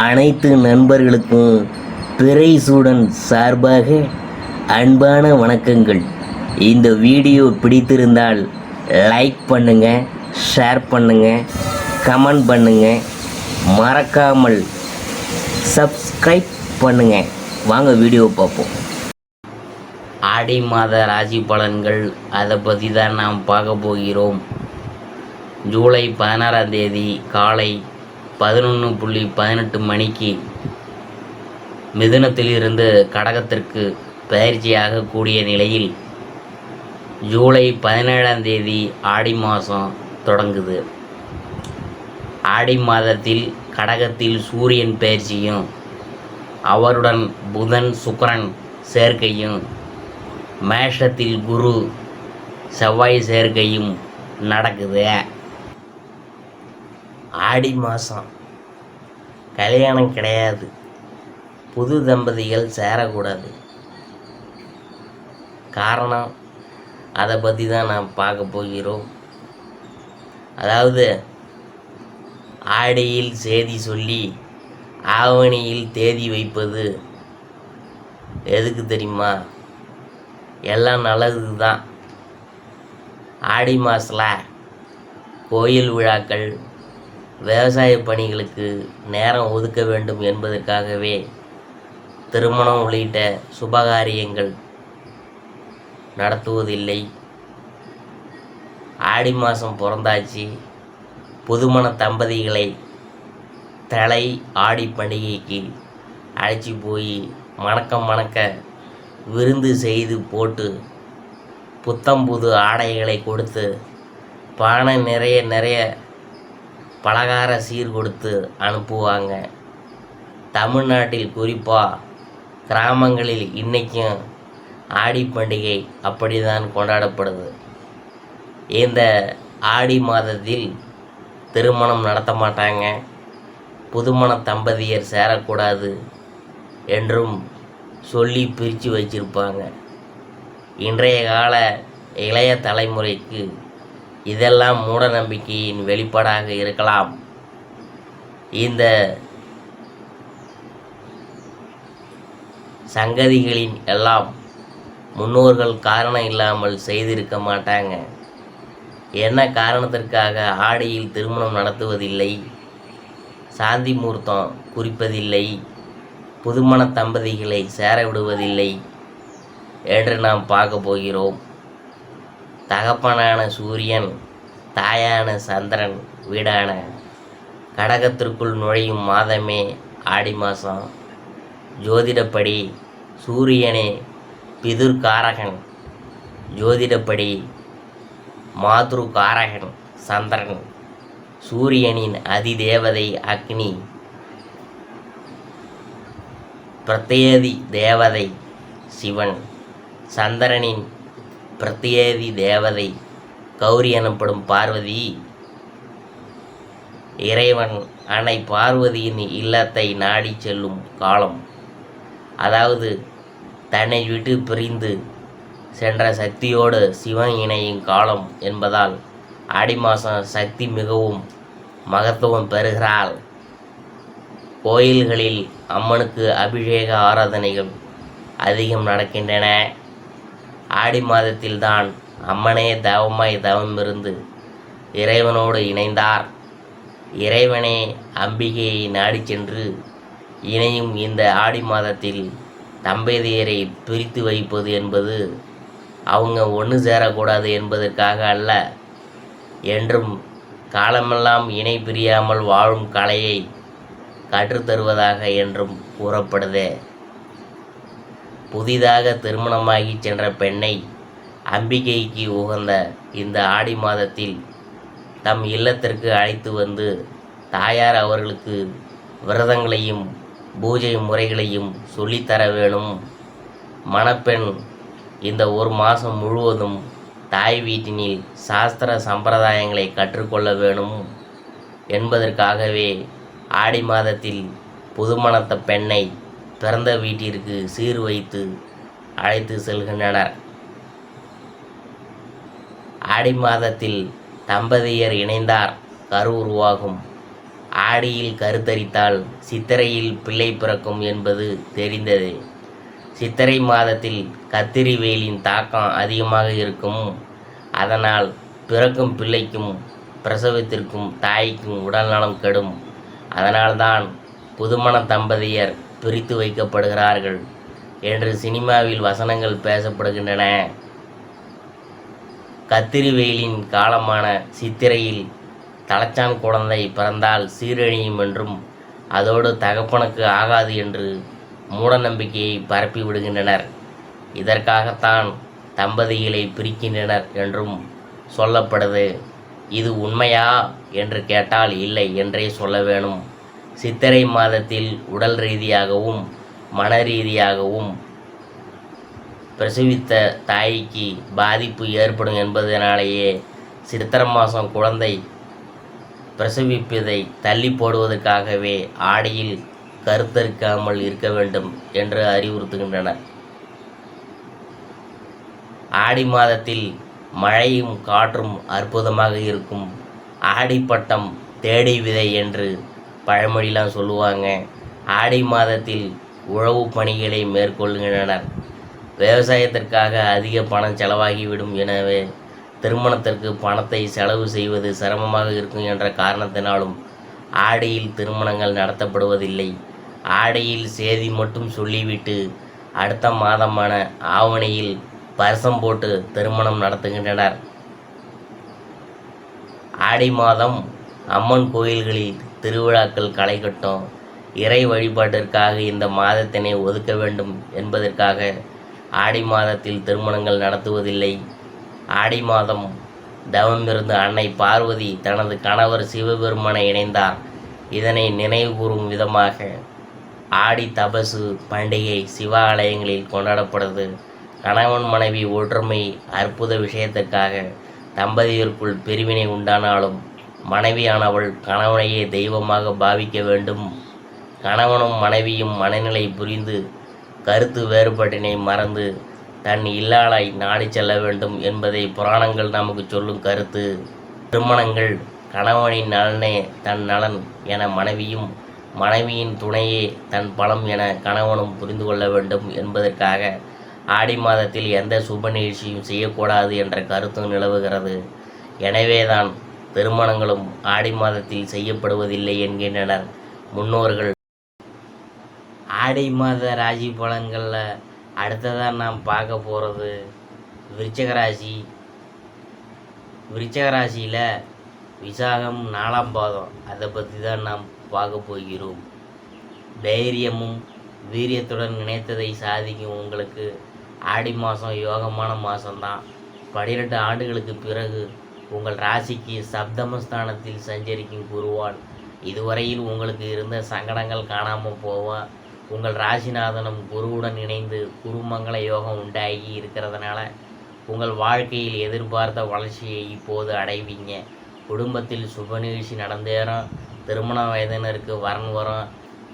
அனைத்து நண்பர்களுக்கும் பிறைசூடன் சார்பாக அன்பான வணக்கங்கள். இந்த வீடியோ பிடித்திருந்தால் லைக் பண்ணுங்கள், ஷேர் பண்ணுங்கள், கமெண்ட் பண்ணுங்கள், மறக்காமல் சப்ஸ்கிரைப் பண்ணுங்கள். வாங்க வீடியோ பார்ப்போம். ஆடி மாத ராசி பலன்கள், அதை பற்றி தான் நாம் பார்க்க போகிறோம். ஜூலை 16ஆம் தேதி காலை 11:18 மணிக்கு மிதுனத்திலிருந்து கடகத்திற்கு பயிற்சியாக கூடிய நிலையில் ஜூலை 17ஆம் தேதி ஆடி மாதம் தொடங்குது. ஆடி மாதத்தில் கடகத்தில் சூரியன் பயிற்சியும் அவருடன் புதன் சுக்கிரன் சேர்க்கையும் மேஷத்தில் குரு செவ்வாய் சேர்க்கையும் நடக்குது. ஆடி மாதம் கல்யாணம் கிடையாது, புது தம்பதிகள் சேரக்கூடாது. காரணம், அதை பற்றி தான் நாம் பார்க்க போகிறோம். அதாவது ஆடியில் செய்தி சொல்லி ஆவணியில் தேதி வைப்பது எதுக்கு தெரியுமா? எல்லாம் நல்லதுக்கு தான். ஆடி மாதத்தில் கோயில் விழாக்கள், விவசாய பணிகளுக்கு நேரம் ஒதுக்க வேண்டும் என்பதற்காகவே திருமணம் உள்ளிட்ட சுபகாரியங்கள் நடத்துவதில்லை. ஆடி மாதம் பிறந்தாச்சு, புதுமண தம்பதிகளை தலை ஆடி பண்டிகைக்கு அழைச்சி போய் மணக்க விருந்து செய்து போட்டு புத்தம் புது ஆடைகளை கொடுத்து பானை நிறைய பலகார சீர் கொடுத்து அனுப்புவாங்க. தமிழ்நாட்டில் குறிப்பாக கிராமங்களில் இன்றைக்கும் ஆடி பண்டிகை அப்படி தான் கொண்டாடப்படுது. இந்த ஆடி மாதத்தில் திருமணம் நடத்த மாட்டாங்க, புதுமண தம்பதியர் சேரக்கூடாது என்றும் சொல்லி பிரித்து வச்சிருப்பாங்க. இன்றைய கால இளைய தலைமுறைக்கு இதெல்லாம் மூட நம்பிக்கையின் வெளிப்பாடாக இருக்கலாம். இந்த சங்கதிகளின் எல்லாம் முன்னோர்கள் காரணம் இல்லாமல் செய்திருக்க மாட்டாங்க. என்ன காரணத்திற்காக ஆடியில் திருமணம் நடத்துவதில்லை, சாந்தி முகூர்த்தம் குறிப்பதில்லை, புதுமண தம்பதிகளை சேர விடுவதில்லை என்று நாம் பார்க்க போகிறோம். தகப்பனான சூரியன், தாயான சந்திரன் வீடான கடகத்திற்குள் நுழையும் மாதமே ஆடி மாதம். ஜோதிடப்படி சூரியனே பிதுர்காரகன், ஜோதிடப்படி மாத்ருகாரகன் சந்திரன், சூரியனின் அதிதேவதை அக்னி, பிரத்யேதி தேவதை சிவன், சந்திரனின் பிரத்யேதி தேவதை கௌரி எனப்படும் பார்வதி. இறைவன் அன்னை பார்வதியின் இல்லத்தை நாடி செல்லும் காலம், அதாவது தன்னை விட்டு பிரிந்து சென்ற சக்தியோடு சிவன் இணையும் காலம் என்பதால் ஆடி மாதம் சக்தி மிகவும் மகத்துவம் பெறுகிறாள். கோயில்களில் அம்மனுக்கு அபிஷேக ஆராதனைகள் அதிகம் நடக்கின்றன. ஆடி மாதத்தில்தான் அம்மனே தவமாய் தவமிருந்து இறைவனோடு இணைந்தார். இறைவனே அம்பிகையை நாடி சென்று இணையும் இந்த ஆடி மாதத்தில் தம்பதியரை பிரித்து வைப்பது என்பது அவங்க ஒன்று சேரக்கூடாது என்பதற்காக அல்ல, என்றும் காலமெல்லாம் இணை பிரியாமல் வாழும் கலையை கற்றுத்தருவதாக என்றும் கூறப்படுதே. புதிதாக திருமணமாகி சென்ற பெண்ணை அம்பிகைக்கு உகந்த இந்த ஆடி மாதத்தில் தம் இல்லத்திற்கு அழைத்து வந்து தாயார் அவர்களுக்கு விரதங்களையும் பூஜை முறைகளையும் சொல்லித்தர வேணும். மணப்பெண் இந்த ஒரு மாதம் முழுவதும் தாய் வீட்டினில் சாஸ்திர சம்பிரதாயங்களை கற்றுக்கொள்ள வேணும் என்பதற்காகவே ஆடி மாதத்தில் புதுமணத்த பெண்ணை பிறந்த வீட்டிற்கு சீர் வைத்து அழைத்து செல்கின்றனர். ஆடி மாதத்தில் தம்பதியர் இணைந்தார் கரு உருவாகும். ஆடியில் கருத்தரித்தால் சித்திரையில் பிள்ளை பிறக்கும் என்பது தெரிந்ததே. சித்திரை மாதத்தில் கத்திரி வெயிலின் தாக்கம் அதிகமாக இருக்கும். அதனால் பிறக்கும் பிள்ளைக்கும் பிரசவத்திற்கும் தாய்க்கும் உடல்நலம் கெடும். அதனால்தான் புதுமண தம்பதியர் பிரித்து வைக்கப்படுகிறார்கள் என்று சினிமாவில் வசனங்கள் பேசப்படுகின்றன. கத்திரி வெயிலின் காலமான சித்திரையில் தலைச்சான் குழந்தை பிறந்தால் சீரழியும் என்றும் அதோடு தகப்பனுக்கு ஆகாது என்று மூடநம்பிக்கையை பரப்பி விடுகின்றனர். இதற்காகத்தான் தம்பதிகளை பிரிக்கின்றனர் என்றும் சொல்லப்படுது. இது உண்மையா என்று கேட்டால் இல்லை என்றே சொல்ல வேணும். சித்திரை மாதத்தில் உடல் ரீதியாகவும் மன ரீதியாகவும் பிரசவித்த தாய்க்கு பாதிப்பு ஏற்படும் என்பதனாலேயே சித்திரை மாதம் குழந்தை பிரசவிப்பதை தள்ளி போடுவதற்காகவே ஆடியில் கருத்தரிக்காமல் இருக்க வேண்டும் என்று அறிவுறுத்துகின்றனர். ஆடி மாதத்தில் மழையும் காற்றும் அற்புதமாக இருக்கும். ஆடிப்பட்டம் தேடி விதை என்று பழமொழிலாம் சொல்லுவாங்க. ஆடி மாதத்தில் உழவு பணிகளை மேற்கொள்கின்றனர். விவசாயத்திற்காக அதிக பணம் செலவாகிவிடும். எனவே திருமணத்திற்கு பணத்தை செலவு செய்வது சிரமமாக இருக்கும் என்ற காரணத்தினாலும் ஆடியில் திருமணங்கள் நடத்தப்படுவதில்லை. ஆடியில் சேதி மட்டும் சொல்லிவிட்டு அடுத்த மாதமான ஆவணியில் பரிசம் போட்டு திருமணம் நடத்துகின்றனர். ஆடி மாதம் அம்மன் கோயில்களில் திருவிழாக்கள் களை கட்டும். இறை வழிபாட்டிற்காக இந்த மாதத்தினை ஒதுக்க வேண்டும் என்பதற்காக ஆடி மாதத்தில் திருமணங்கள் நடத்துவதில்லை. ஆடி மாதம் தவமிருந்து அன்னை பார்வதி தனது கணவர் சிவபெருமானை இணைந்தார். இதனை நினைவுகூரும் விதமாக ஆடி தபசு பண்டிகை சிவாலயங்களில் கொண்டாடப்படுது. கணவன் மனைவி ஒற்றுமை அற்புத விஷயத்திற்காக தம்பதியருக்குள் பிரிவினை உண்டானாலும் மனைவியானவள் கணவனையே தெய்வமாக பாவிக்க வேண்டும். கணவனும் மனைவியும் மனநிலை புரிந்து கருத்து வேறுபாட்டினை மறந்து தன் இல்லாளை நாடி செல்ல வேண்டும் என்பதை புராணங்கள் நமக்கு சொல்லும் கருத்து. திருமணங்கள் கணவனின் நலனே தன் நலன் என மனைவியும், மனைவியின் துணையே தன் பலம் என கணவனும் புரிந்து கொள்ள வேண்டும் என்பதற்காக ஆடி மாதத்தில் எந்த சுப நிகழ்ச்சியும் செய்யக்கூடாது என்ற கருத்தும் நிலவுகிறது. எனவேதான் திருமணங்களும் ஆடி மாதத்தில் செய்யப்படுவதில்லை என்கின்றனர் முன்னோர்கள். ஆடி மாத ராசி பலன்களில் அடுத்ததாக நாம் பார்க்க போகிறது விருச்சிக ராசி. விருச்சிக ராசியில் விசாகம் 4ஆம் பாதம், அதை பற்றி தான் நாம் பார்க்க போகிறோம். தைரியமும் வீரியத்துடன் நினைத்ததை சாதிக்கும் உங்களுக்கு ஆடி மாதம் யோகமான மாதம்தான். 12 ஆண்டுகளுக்கு பிறகு உங்கள் ராசிக்கு சப்தமஸ்தானத்தில் சஞ்சரிக்கும் குருவான் இதுவரையில் உங்களுக்கு இருந்த சங்கடங்கள் காணாமல் போவான். உங்கள் ராசிநாதனும் குருவுடன் இணைந்து குருமங்கள யோகம் உண்டாகி இருக்கிறதுனால உங்கள் வாழ்க்கையில் எதிர்பார்த்த வளர்ச்சியை இப்போது அடைவீங்க. குடும்பத்தில் சுப நிகழ்ச்சி நடந்தேறும். திருமண வயதினருக்கு வரன் வரும்.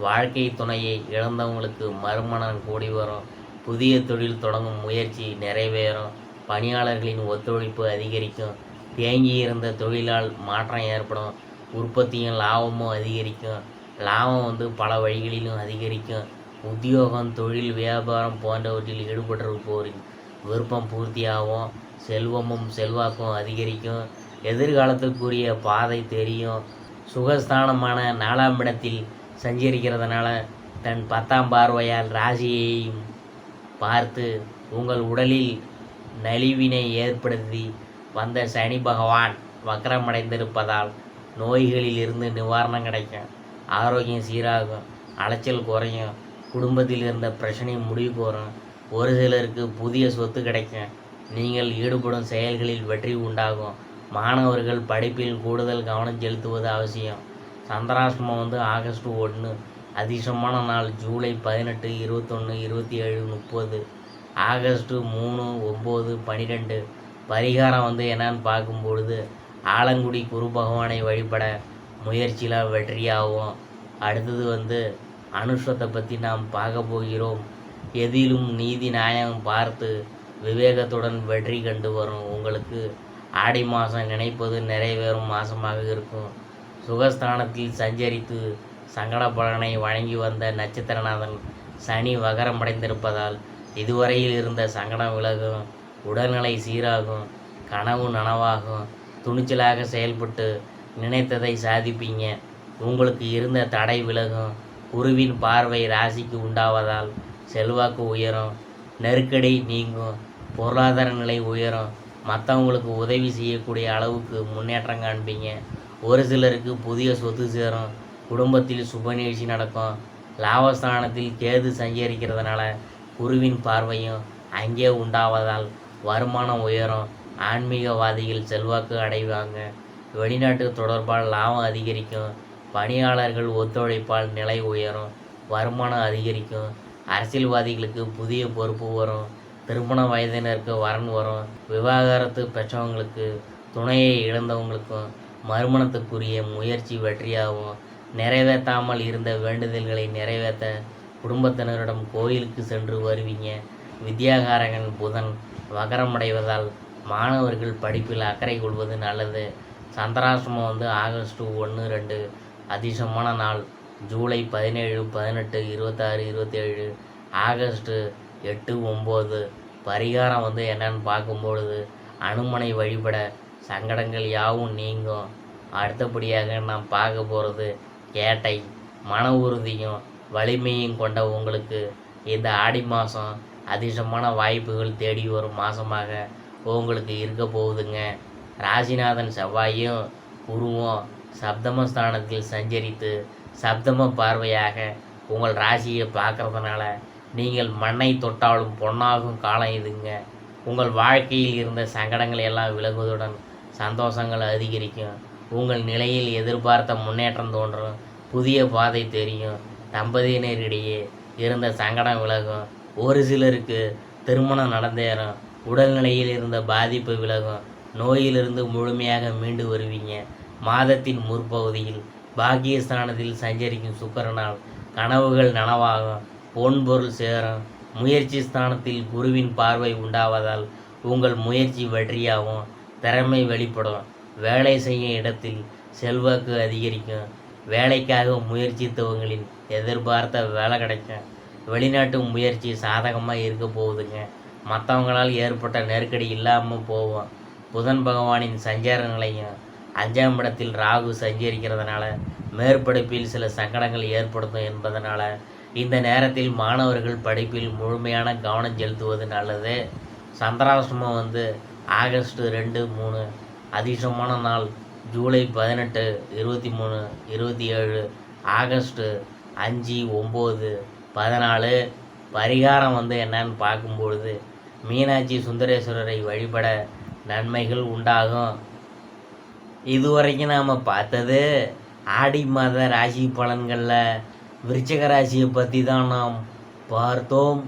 வாழ்க்கை துணையை இழந்தவங்களுக்கு மறுமணம் கூடி வரும். புதிய தொழில் தொடங்கும் முயற்சி நிறைவேறும். பணியாளர்களின் ஒத்துழைப்பு அதிகரிக்கும். தேங்கியிருந்த தொழிலால் மாற்றம் ஏற்படும். உற்பத்தியும் லாபமும் அதிகரிக்கும். லாபம் பல வழிகளிலும் அதிகரிக்கும். உத்தியோகம், தொழில், வியாபாரம் போன்றவற்றில் ஈடுபட்டிருப்போரின் விருப்பம் பூர்த்தியாகும். செல்வமும் செல்வாக்கும் அதிகரிக்கும். எதிர்காலத்துக்குரிய பாதை தெரியும். சுகஸ்தானமான 4ஆம் இடத்தில் சஞ்சரிக்கிறதுனால தன் 10ஆம் பார்வையால் ராசியையும் பார்த்து உங்கள் உடலில் நலிவினை ஏற்படுத்தி வந்த சனி பகவான் வக்கரமடைந்திருப்பதால் நோய்களில் இருந்து நிவாரணம் கிடைக்கும். ஆரோக்கியம் சீராகும். அலைச்சல் குறையும். குடும்பத்தில் இருந்த பிரச்சனை முடிவுக்கு வரும். ஒரு சிலருக்கு புதிய சொத்து கிடைக்கும். நீங்கள் ஈடுபடும் செயல்களில் வெற்றி உண்டாகும். மாணவர்கள் படிப்பில் கூடுதல் கவனம் செலுத்துவது அவசியம். சந்திராஷ்டமம் ஆகஸ்ட் 1. அதிர்ஷ்டமான நாள் ஜூலை 18, 21, 27, 30. ஆகஸ்ட் 3, 9, 12. பரிகாரம் என்னன்னு பார்க்கும்பொழுது ஆலங்குடி குரு பகவானை வழிபட முயற்சியில் வெற்றியாகும். அடுத்தது அனுஷத்தை பற்றி நாம் பார்க்க போகிறோம். எதிலும் நீதி நியாயம் பார்த்து விவேகத்துடன் வெற்றி கண்டு வரும் உங்களுக்கு ஆடி மாதம் நினைப்பது நிறைவேறும் மாதமாக இருக்கும். சுகஸ்தானத்தில் சஞ்சரித்து சங்கட பலனை வழங்கி வந்த நட்சத்திரநாதன் சனி வகரமடைந்திருப்பதால் இதுவரையில் இருந்த சங்கடம் விலகும், உடல்நிலை சீராகும், கனவு நனவாகும், துணிச்சலாக செயல்பட்டு நினைத்ததை சாதிப்பீங்க. உங்களுக்கு இருந்த தடை விலகும், குருவின் பார்வை ராசிக்கு உண்டாவதால் செல்வாக்கு உயரும், நெருக்கடி நீங்கும், பொருளாதார நிலை உயரும், மற்றவங்களுக்கு உதவி செய்யக்கூடிய அளவுக்கு முன்னேற்றம் காண்பீங்க. ஒரு சிலருக்கு புதிய சொத்து சேரும், குடும்பத்தில் சுப நிகழ்ச்சி நடக்கும். லாபஸ்தானத்தில் கேது சஞ்சரிக்கிறதுனால குருவின் பார்வையும் அங்கே உண்டாவதால் வருமானம் உயரும், ஆன்மீகவாதிகள் செல்வாக்கு அடைவாங்க. வெளிநாட்டு தொடர்பால் லாபம் அதிகரிக்கும், பணியாளர்கள் ஒத்துழைப்பால் நிலை உயரும், வருமானம் அதிகரிக்கும். அரசியல்வாதிகளுக்கு புதிய பொறுப்பு வரும், திருமண வயதினருக்கு வரன் வரும், விவாகரத்து பெற்றவங்களுக்கு, துணையை இழந்தவங்களுக்கும் மறுமணத்துக்குரிய முயற்சி வெற்றியாகும். நிறைவேற்றாமல் இருந்த வேண்டுதல்களை நிறைவேற்ற குடும்பத்தினரிடம் கோயிலுக்கு சென்று வருவீங்க. வித்யாகாரகன் புதன் வகரமடைவதால் மாணவர்கள் படிப்பில் அக்கறை கொள்வது நல்லது. சந்திராசிரமம் ஆகஸ்ட் 1-2 அதிர்ஷ்டமான நாள் ஜூலை 17, 18, 26, 27, ஆகஸ்ட் 8, 9. பரிகாரம் என்னன்னு பார்க்கும்பொழுது அனுமனை வழிபட சங்கடங்கள் யாவும் நீங்கும். அடுத்தபடியாக நாம் பார்க்க போகிறது கேட்டை. மன உறுதியும் வலிமையும் கொண்ட உங்களுக்கு இந்த ஆடி மாதம் அதிர்ஷ்டமான வாய்ப்புகள் தேடி வரும் மாதமாக உங்களுக்கு இருக்க போகுதுங்க. ராசிநாதன் செவ்வாயும் குருவும் சப்தமஸ்தானத்தில் சஞ்சரித்து சப்தம பார்வையாக உங்கள் ராசியை பார்க்கறதுனால நீங்கள் மண்ணை தொட்டாலும் பொன்னாகும் காலம் இதுங்க. உங்கள் வாழ்க்கையில் இருந்த சங்கடங்கள் எல்லாம் விலகுவதுடன் சந்தோஷங்கள் அதிகரிக்கும். உங்கள் நிலையில் எதிர்பார்த்த முன்னேற்றம் தோன்றும், புதிய பாதை தெரியும். தம்பதியினரிடையே இருந்த சங்கடம் விலகும், ஒரு சிலருக்கு திருமணம் நடந்தேறும், உடல்நிலையில் இருந்த பாதிப்பு விலகும், நோயிலிருந்து முழுமையாக மீண்டு வருவீங்க. மாதத்தின் முற்பகுதியில் பாக்கியஸ்தானத்தில் சஞ்சரிக்கும் சுக்கிரனால் கனவுகள் நனவாகும், பொன்பொருள் சேரும். முயற்சி ஸ்தானத்தில் குருவின் பார்வை உண்டாவதால் உங்கள் முயற்சி வெற்றியாகும், திறமை வெளிப்படும். வேலை செய்யும் இடத்தில் செல்வாக்கு அதிகரிக்கும், வேலைக்காக முயற்சித்தவங்களின் எதிர்பார்த்த வேலை கிடைக்கும். வெளிநாட்டு முயற்சி சாதகமாக இருக்க போகுதுங்க. மற்றவங்களால் ஏற்பட்ட நெருக்கடி இல்லாமல் போவோம். புதன் பகவானின் சஞ்சார நிலையம் 5ஆம் இடத்தில் ராகு சஞ்சரிக்கிறதுனால மேற்படிப்பில் சில சங்கடங்கள் ஏற்படுத்தும் என்பதனால இந்த நேரத்தில் மாணவர்கள் படிப்பில் முழுமையான கவனம் செலுத்துவது நல்லது. சந்திராஷ்டமம் ஆகஸ்ட் 2, 3 அதிர்ஷ்டமான நாள் ஜூலை 18, 23, 27, ஆகஸ்ட் 5, 9, 14. பரிகாரம் என்னன்னு பார்க்கும்பொழுது மீனாட்சி சுந்தரேஸ்வரரை வழிபட நன்மைகள் உண்டாகும். இதுவரைக்கும் நாம் பார்த்தது ஆடி மாத ராசி பலன்களில் விருச்சிக ராசியை பற்றி தான் நாம் பார்த்தோம்.